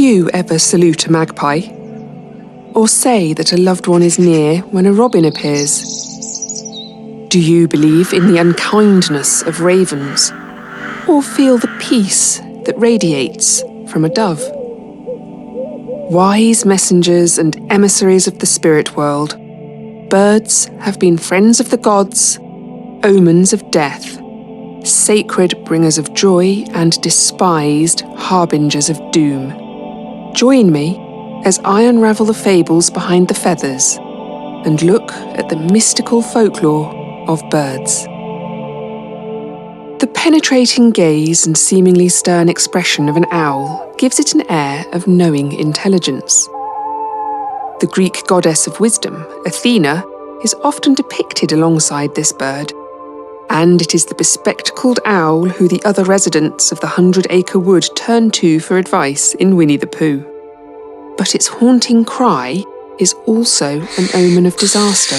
you ever salute a magpie? Or say that a loved one is near when a robin appears? Do you believe in the unkindness of ravens? Or feel the peace that radiates from a dove? Wise messengers and emissaries of the spirit world, birds have been friends of the gods, omens of death, sacred bringers of joy and despised harbingers of doom. Join me as I unravel the fables behind the feathers and look at the mystical folklore of birds. The penetrating gaze and seemingly stern expression of an owl gives it an air of knowing intelligence. The Greek goddess of wisdom, Athena, is often depicted alongside this bird, and it is the bespectacled owl who the other residents of the 100-acre wood turn to for advice in Winnie the Pooh. But its haunting cry is also an omen of disaster.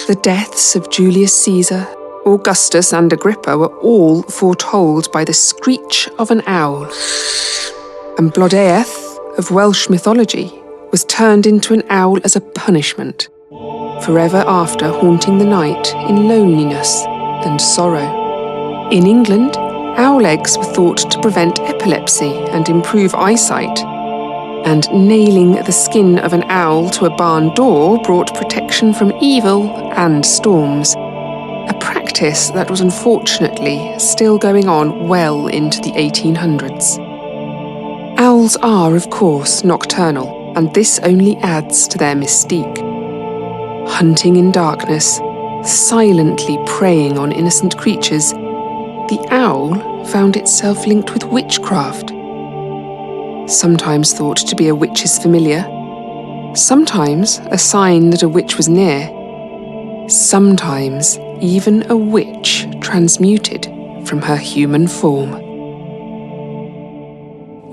The deaths of Julius Caesar, Augustus and Agrippa were all foretold by the screech of an owl. And Blodeuwedd of Welsh mythology was turned into an owl as a punishment, forever after haunting the night in loneliness and sorrow. In England, owl eggs were thought to prevent epilepsy and improve eyesight, and nailing the skin of an owl to a barn door brought protection from evil and storms, a practice that was unfortunately still going on well into the 1800s. Owls are, of course, nocturnal, and this only adds to their mystique. Hunting in darkness, silently preying on innocent creatures, the owl found itself linked with witchcraft. Sometimes thought to be a witch's familiar, sometimes a sign that a witch was near, sometimes even a witch transmuted from her human form.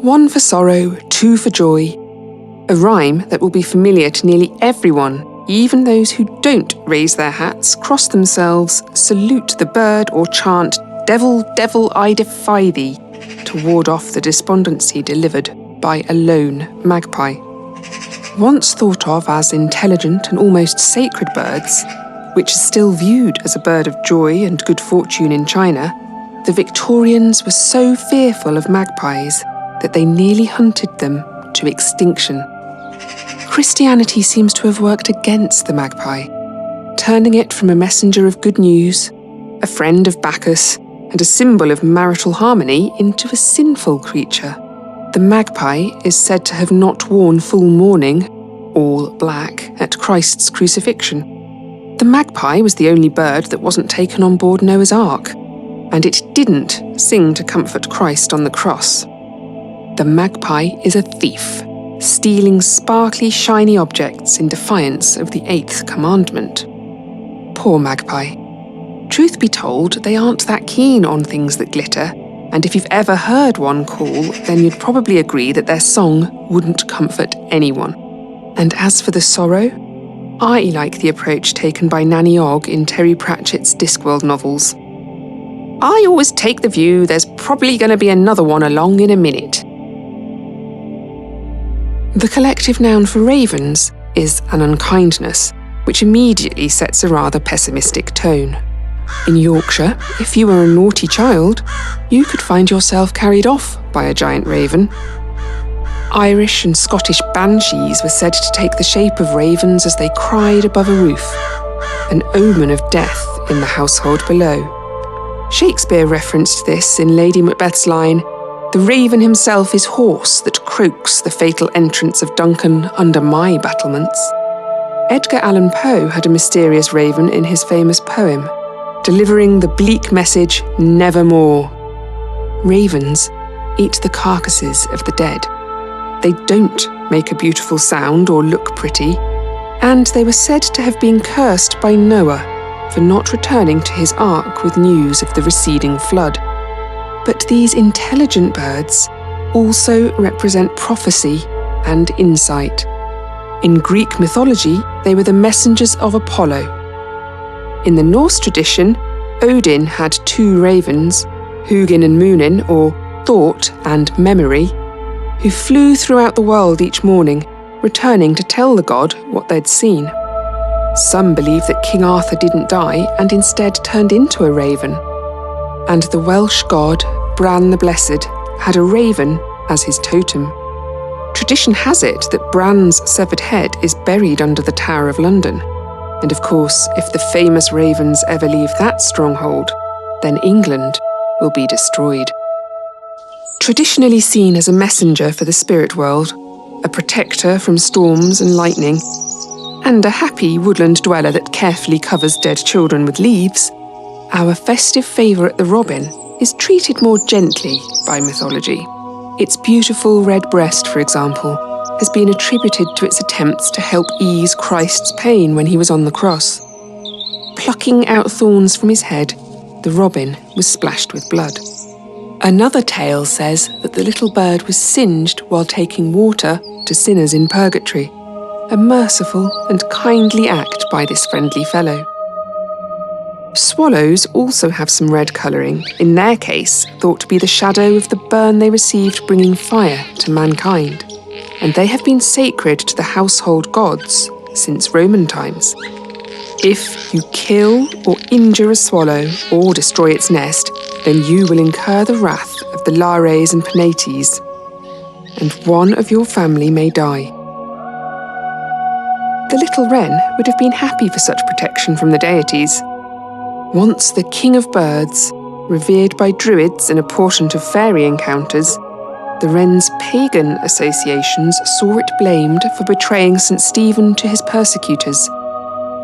One for sorrow, two for joy, a rhyme that will be familiar to nearly everyone. Even those who don't raise their hats, cross themselves, salute the bird, or chant, "Devil, devil, I defy thee," to ward off the despondency delivered by a lone magpie. Once thought of as intelligent and almost sacred birds, which is still viewed as a bird of joy and good fortune in China, the Victorians were so fearful of magpies that they nearly hunted them to extinction. Christianity seems to have worked against the magpie, turning it from a messenger of good news, a friend of Bacchus, and a symbol of marital harmony into a sinful creature. The magpie is said to have not worn full mourning, all black, at Christ's crucifixion. The magpie was the only bird that wasn't taken on board Noah's Ark, and it didn't sing to comfort Christ on the cross. The magpie is a thief, stealing sparkly, shiny objects in defiance of the 8th commandment. Poor magpie. Truth be told, they aren't that keen on things that glitter, and if you've ever heard one call, then you'd probably agree that their song wouldn't comfort anyone. And as for the sorrow, I like the approach taken by Nanny Ogg in Terry Pratchett's Discworld novels. I always take the view there's probably going to be another one along in a minute. The collective noun for ravens is an unkindness, which immediately sets a rather pessimistic tone. In Yorkshire, if you were a naughty child, you could find yourself carried off by a giant raven. Irish and Scottish banshees were said to take the shape of ravens as they cried above a roof, an omen of death in the household below. Shakespeare referenced this in Lady Macbeth's line, "The raven himself is hoarse that croaks the fatal entrance of Duncan under my battlements." Edgar Allan Poe had a mysterious raven in his famous poem, delivering the bleak message, "Nevermore." Ravens eat the carcasses of the dead. They don't make a beautiful sound or look pretty, and they were said to have been cursed by Noah for not returning to his ark with news of the receding flood. But these intelligent birds also represent prophecy and insight. In Greek mythology, they were the messengers of Apollo. In the Norse tradition, Odin had 2 ravens, Hugin and Munin, or thought and memory, who flew throughout the world each morning, returning to tell the god what they'd seen. Some believe that King Arthur didn't die and instead turned into a raven. And the Welsh god, Bran the Blessed, had a raven as his totem. Tradition has it that Bran's severed head is buried under the Tower of London. And of course, if the famous ravens ever leave that stronghold, then England will be destroyed. Traditionally seen as a messenger for the spirit world, a protector from storms and lightning, and a happy woodland dweller that carefully covers dead children with leaves, our festive favourite the robin is treated more gently by mythology. Its beautiful red breast, for example, has been attributed to its attempts to help ease Christ's pain when he was on the cross. Plucking out thorns from his head, the robin was splashed with blood. Another tale says that the little bird was singed while taking water to sinners in purgatory, a merciful and kindly act by this friendly fellow. Swallows also have some red colouring, in their case thought to be the shadow of the burn they received bringing fire to mankind, and they have been sacred to the household gods since Roman times. If you kill or injure a swallow or destroy its nest, then you will incur the wrath of the Lares and Penates, and one of your family may die. The little wren would have been happy for such protection from the deities. Once the king of birds, revered by druids and a portent of fairy encounters, the wren's pagan associations saw it blamed for betraying St. Stephen to his persecutors,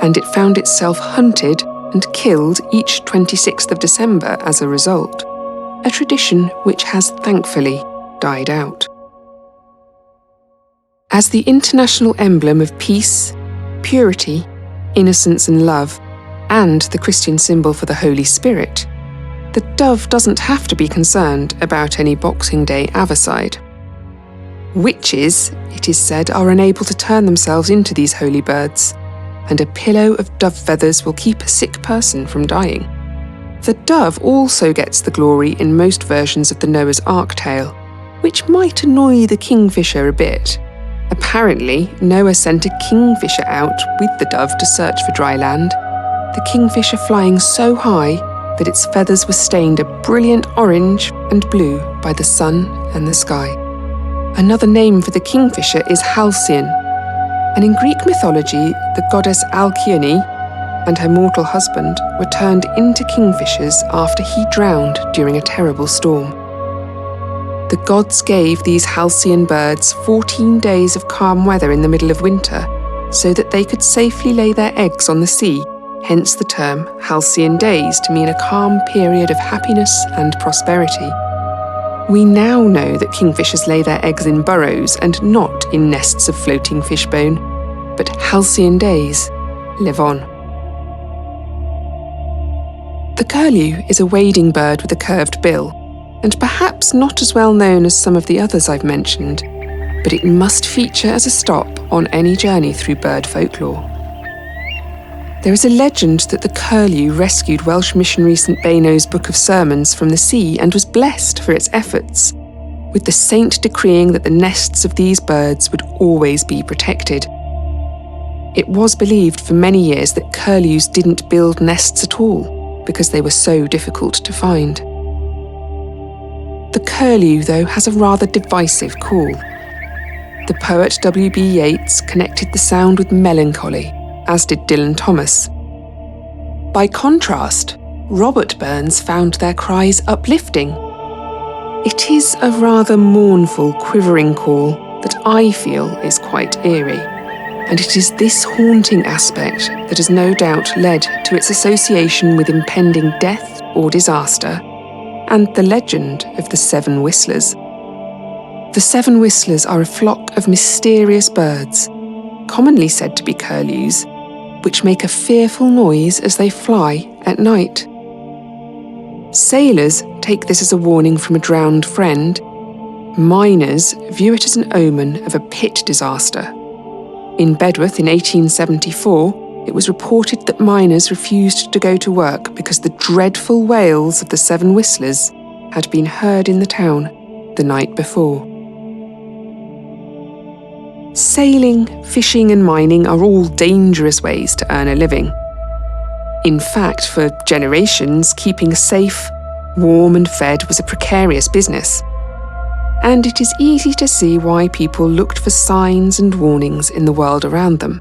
and it found itself hunted and killed each 26th of December as a result, a tradition which has thankfully died out. As the international emblem of peace, purity, innocence and love, and the Christian symbol for the Holy Spirit, the dove doesn't have to be concerned about any Boxing Day avicide. Witches, it is said, are unable to turn themselves into these holy birds, and a pillow of dove feathers will keep a sick person from dying. The dove also gets the glory in most versions of the Noah's Ark tale, which might annoy the Kingfisher a bit. Apparently, Noah sent a kingfisher out with the dove to search for dry land, the kingfisher flying so high that its feathers were stained a brilliant orange and blue by the sun and the sky. Another name for the kingfisher is Halcyon, and in Greek mythology, the goddess Alcyone and her mortal husband were turned into kingfishers after he drowned during a terrible storm. The gods gave these halcyon birds 14 days of calm weather in the middle of winter so that they could safely lay their eggs on the sea, hence the term halcyon days to mean a calm period of happiness and prosperity. We now know that kingfishers lay their eggs in burrows and not in nests of floating fishbone, but halcyon days live on. The curlew is a wading bird with a curved bill, and perhaps not as well known as some of the others I've mentioned, but it must feature as a stop on any journey through bird folklore. There is a legend that the curlew rescued Welsh missionary St. Beino's Book of Sermons from the sea and was blessed for its efforts, with the saint decreeing that the nests of these birds would always be protected. It was believed for many years that curlews didn't build nests at all because they were so difficult to find. The curlew, though, has a rather divisive call. The poet W.B. Yeats connected the sound with melancholy, as did Dylan Thomas. By contrast, Robert Burns found their cries uplifting. It is a rather mournful, quivering call that I feel is quite eerie, and it is this haunting aspect that has no doubt led to its association with impending death or disaster, and the legend of the Seven Whistlers. The Seven Whistlers are a flock of mysterious birds, commonly said to be curlews, which make a fearful noise as they fly at night. Sailors take this as a warning from a drowned friend. Miners view it as an omen of a pit disaster. In Bedworth in 1874, it was reported that miners refused to go to work because the dreadful wails of the Seven Whistlers had been heard in the town the night before. Sailing, fishing and mining are all dangerous ways to earn a living. In fact, for generations, keeping safe, warm and fed was a precarious business. And it is easy to see why people looked for signs and warnings in the world around them.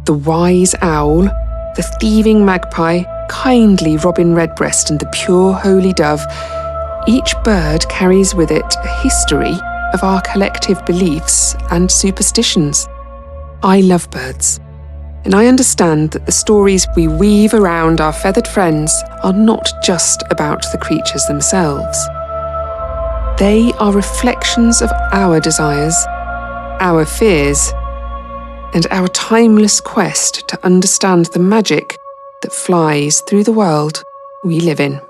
The wise owl, the thieving magpie, kindly robin redbreast and the pure holy dove, each bird carries with it a history of our collective beliefs and superstitions. I love birds, and I understand that the stories we weave around our feathered friends are not just about the creatures themselves. They are reflections of our desires, our fears, and our timeless quest to understand the magic that flies through the world we live in.